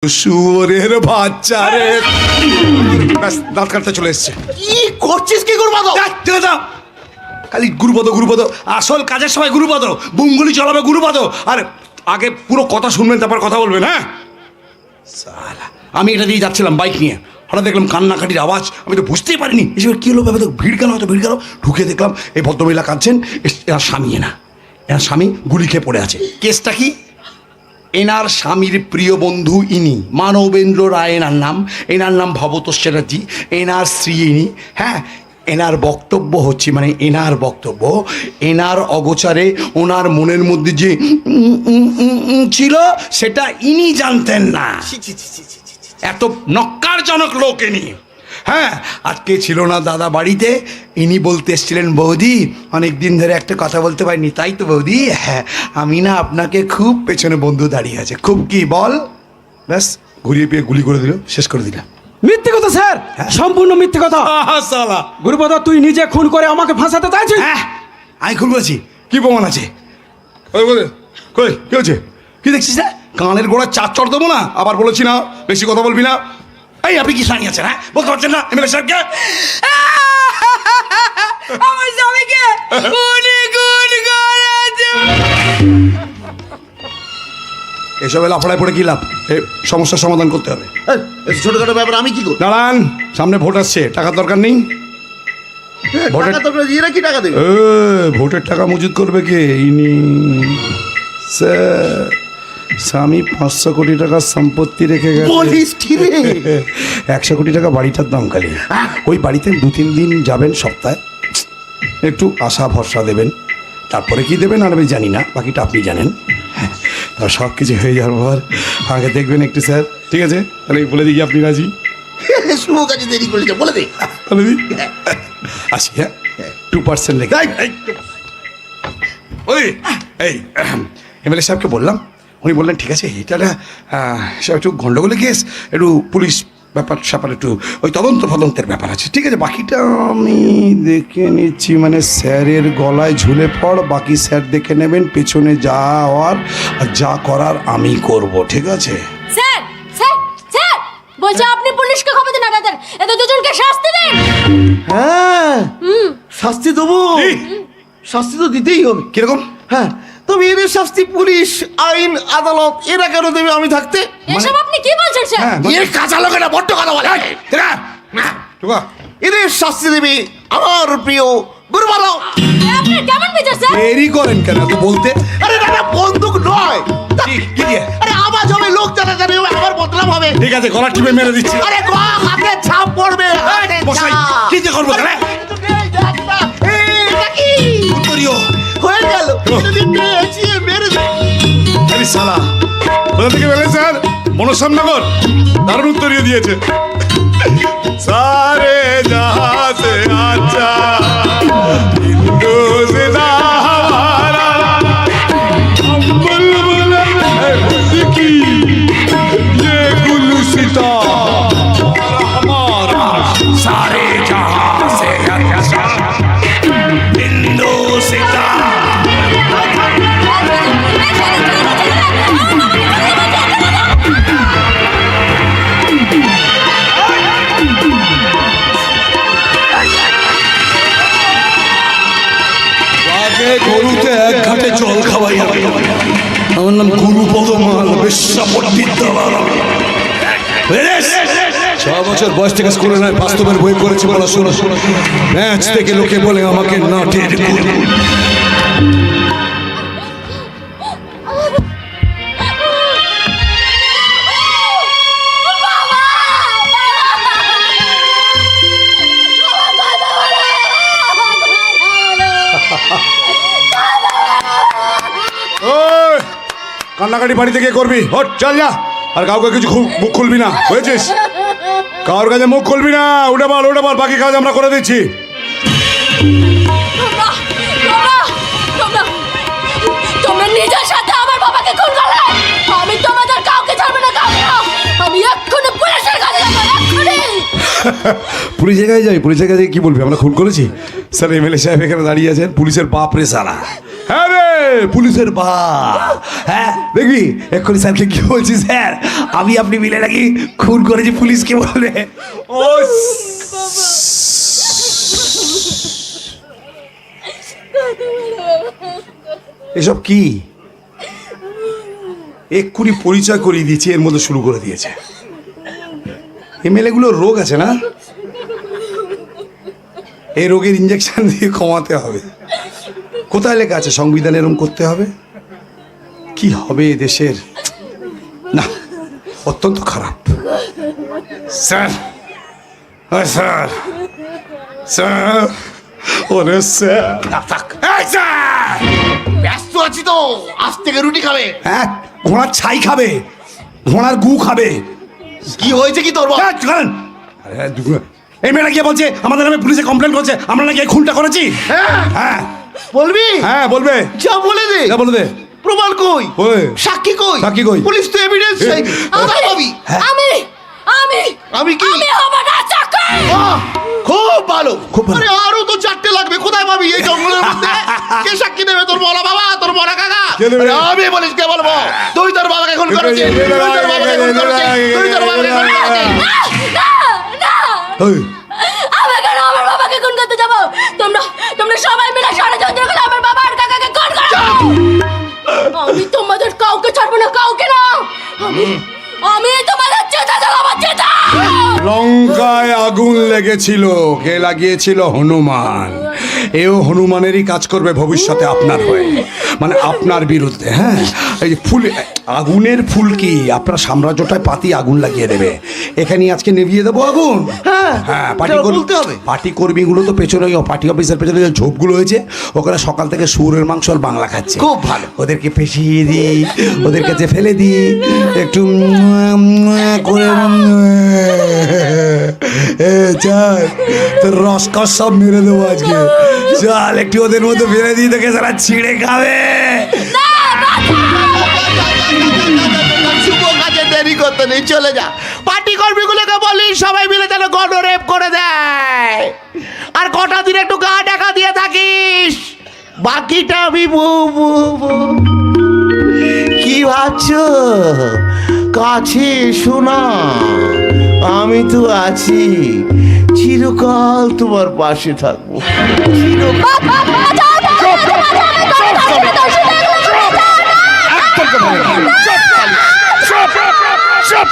শুয়োরের বাচ্চা রে, দাঁত কাটতে চলে এসছে। কি করছিস কি গুরুপদ? খালি গুরুপদ গুরুপদ, আসল কাজের সময় গুরুপদ, বুঙ্গুলি চলাবে গুরুপদ। আর আগে পুরো কথা শুনবেন, তারপর কথা বলবেন। হ্যাঁ, আমি এটা দিয়ে যাচ্ছিলাম বাইক নিয়ে, হঠাৎ দেখলাম কান্নাকাটির আওয়াজ। আমি তো বুঝতেই পারিনি এসব কী হলো, ব্যাপারে ভিড় গেল, হয়তো ভিড় গেল। ঢুকে দেখলাম এই ভদ্রমহিলা কাঁদছেন। এনার স্বামী, এনার স্বামী গুলি খেয়ে পড়ে আছে। কেসটা কি? এনার স্বামীর প্রিয় বন্ধু ইনি, মানবেন্দ্র রায় এনার নাম। এনার নাম ভবতোষ চ্যাটার্জি, এনার স্ত্রী ইনি। হ্যাঁ, এনার বক্তব্য হচ্ছে, মানে এনার বক্তব্য, এনার অগোচরে ওনার মনের মধ্যে যে ছিল সেটা ইনি জানতেন না। এত নক্কারজনক লোক ইনি। হ্যাঁ, আজকে ছিল না দাদা বাড়িতে, ইনি বলতে এসেছিলেন, বৌদি অনেক দিন ধরে একটা কথা বলতে পারিনি, তাই তো বৌদি? হ্যাঁ, আমি না আপনাকে খুব পেছনে বন্ধু দাঁড়িয়ে আছে, খুব। কি বল? ব্যাস ঘুরিয়ে পেয়ে গুলি করে দিল, শেষ করে দিলাম। মিথ্যে কথা স্যার, সম্পূর্ণ মিথ্যে কথা। সালা গুরুপদ, তুই নিজে খুন করে আমাকে ফাঁসাতে চাইছিস? হ্যাঁ, আমি খুন করেছি। কি প্রমাণ আছে? কই কি হচ্ছে? কি দেখছিস? হ্যাঁ, কানের গোড়ায় চার চড় দেবো না? আবার বলেছি না বেশি কথা বলবি না। এই আপনি কি সানি আছেন? হ্যাঁ, বলতে পারছেন না এমএলএ সাহেবকে? আমার স্বামীকে উনি খুন করেছে। এসব লাফড়ায় পড়ে কি লাভ? সমস্যার সমাধান করতে হবে। ছোটখাটো ব্যাপার আমি কি করি? দাঁড়ান, সামনে ভোট আসছে, টাকার দরকার নেই? ভোটের কি টাকা দেবে? ভোটের টাকা মজুদ করবে কে? ইনি স্যার। স্বামী 500 কোটি টাকার সম্পত্তি রেখে গেছে। 100 কোটি টাকা বাড়িটার দাম খালি। ওই বাড়িতে 2-3 দিন যাবেন সপ্তাহে, একটু আশা ভরসা দেবেন, তারপরে কি দেবেন আর আমি জানি না, বাকিটা আপনি জানেন। হ্যাঁ, সব কিছু হয়ে যাওয়ার পর আগে দেখবেন একটু স্যার। ঠিক আছে, তাহলে বলে দিই আপনি রাজি? শুভ কাজে দেরি করেছে, বলে দে। বলে দিই আসি। হ্যাঁ, 2% লেগে। ওই এই এমএলএ সাহেবকে বললাম, উনি বললেন ঠিক আছে, এটা সব একটু গন্ডগোলের কেস, একটু পুলিশ ব্যাপার স্যাপার, একটু ওই তদন্তের ব্যাপার আছে। ঠিক আছে, বাকিটা আমি দেখে নিচ্ছি। মানে স্যারের গলায় ঝুলে পড়, বাকি স্যার দেখে নেবেন। পেছনে যা হওয়ার আর যা করার আমি করব। ঠিক আছে স্যার, স্যার, স্যার বলছে আপনি পুলিশকে খবর দিন, এদের এদের দুজনকে শাস্তি দিন। হ্যাঁ, শাস্তি দেবো। শাস্তি তো দিতেই হবে। কিরকম? হ্যাঁ, তবে এর শাস্তি পুলিশ, আইন, আদালত এরা কেন দেবে আমি থাকতে? এসব আপনি কি বলছেন স্যার? এর কাঁচা লোকেরা বড্ড কথা বলে। এদের শাস্তি দেবে আমার প্রিয় গুরুপদ। আপনি কেমন বিচার স্যার? দেরি করেন কেন তো বলতে? আরে দাদা, বন্দুক নয়। কি দিয়ে? আরে আওয়াজ হবে, লোক জানাজানি হবে, আমার বদনাম হবে। ঠিক আছে, গলা টিপে মেরে দিচ্ছি। আরে হাতে ছাপ পড়বে। মশাই কি যে করবো? উত্তরীয় হয়ে গেল। মেরে আরে শালা, কোথা থেকে পেলে স্যার? মনসামনগর দারুণ উত্তরীয় দিয়েছে। সারে জাহাঁ সে আচ্ছা হিন্দু জিন্দা हमारा हम बुलबुल की ये गुलसिता हमारा सारे जहां से अच्छा हिंदू सिता। গরুতে এক ঘাটে জল খাওয়াই হবে। আমার নাম গুরুপদ মাল, বেশ্যাপট্টির দালাল। 6 বছর বয়স থেকে স্কুলে নয়, বাস্তবের বই করেছে পড়াশোনা। ম্যাচ থেকে লোকে বলে আমাকে নাটের গুরু। কান্নাকাটি বাড়ি থেকে করবি? হট, চল যা। আর কাউকে কিছু মুখ খুলবি না, বুঝেছিস? কারোর কাছে মুখ খুলবি না। উঠে বল, বাকি কাজ আমরা করে দিচ্ছি। তোমরা নিজের সাথে আমার বাবাকে খুন করলে, আমি তোমাদের কাউকে ছাড়বে না, কাউকে না। আমি এক্ষুনি পুলিশের কাছে যাবো, এক্ষুনি। পুলিশের কাছে যাই? পুলিশের কাছে কি বলবি আমরা খুন করেছি? স্যার এমএলএ সাহেব এখানে দাঁড়িয়ে আছেন, পুলিশের বাপ রে সালা। হ্যাঁ রে, পুলিশের বা হ্যাঁ দেখবি এক্ষুনি স্যারকে কি বলছি স্যার আমি আপনি মিলে নাকি খুন করেছি পুলিশকে বলবে ও এসব কি এক্ষুনি পরিচয় করিয়ে দিয়েছি এর মধ্যে শুরু করে দিয়েছে এমএলএ গুলোর রোগ আছে না এই রোগের ইঞ্জেকশন দিয়ে কমাতে হবে কোথায় লেখা আছে সংবিধান এরকম করতে হবে কি হবে দেশের না অত্যন্ত খারাপ স্যার স্যার স্যার ওরে স্যার এই স্যার ব্যস্ত আছি তো আজ থেকে রুটি খাবে। হ্যাঁ ঘোড়ার ছাই খাবে ঘোড়ার গু খাবে কি হয়েছে কি তোর বাবা? হ্যাঁ, চলেন। আরে, এই মেয়েটা গিয়ে বলছে আমাদের নামে পুলিশে কমপ্লেন করছে আমরা নাকি এই খুনটা করেছি হ্যাঁ হ্যাঁ বলবি? হ্যাঁ বলবে যা বলে দে। যা বলে দে প্রমাণ কই? ওই। সাক্ষী কই? সাক্ষী কই? পুলিশ তো এভিডেন্স চাই। কোথায় পাবি? আমি আমি আমি কি? আমি হব না চাকর বাহ, খুব ভালো। খুব ভালো। আরে আরো তো 4টে লাগবে। কোথায় পাবি এই জঙ্গলের মধ্যে? কে সাক্ষী দেবে? তোর বড় বাবা, তোর বড় কাকা? কে দেবে? আরে আমি বলিস কে বলবো? তুই তোর বাবাকে খুন করেছিস। তুই তোর বাবাকে খুন করেছিস। তুই তোর বাবাকে খুন করেছিস। না না ওই, আমি কেন আমার বাবাকে খুন করতে যাবো তোমরা তোমরা সবাই মিলে ষড়যন্ত্র করে আমার বাবা আর কাকাকে খুন করো আমি তোমাদের কাউকে ছাড়বো না কাউকে না আমি আমি তোমাদের চেতা জ্বালাবো চেতা লঙ্কায় আগুন লেগেছিল কে লাগিয়েছিল হনুমান এও হনুমানেরই কাজ করবে ভবিষ্যতে আপনার হয়ে মানে আপনার বিরুদ্ধে হ্যাঁ এই যে ফুল আগুনের ফুল কি আপনার সাম্রাজ্যটায় পাতি আগুন লাগিয়ে দেবে এখানে আজকে নিভিয়ে দেবো আগুন হ্যাঁ, হ্যাঁ এটা বলতে হবে। পার্টি কর্মীগুলো তো পেছনে ওই পার্টি অফিসের পেছনে যে ঝোপগুলো হয়েছে ওখানে সকাল থেকে শুয়োরের মাংস আর বাংলা খাচ্ছে খুব ভালো। ওদেরকে পেশিয়ে দিই ওদের কাছে ফেলে দিই একটু করে চল তোর রসকস সব মেরে দেবো আজকে চল একটু ওদের মধ্যে ফেলে দিই তোকে সারা ছিঁড়ে খাবে শুভ কাজে দেরি করতে নেই, চলে যা। পার্টি কর্মীগুলোকে বলি সবাই মিলে যেন গণরেপ করে দেয় আর কটা দিন একটু গা টাকা দিয়ে থাকিস বাকিটা আমি কি ভাবছো কাছে শোনা আমি তো আছি চিরকাল তোমার পাশে থাকবো চিরকাল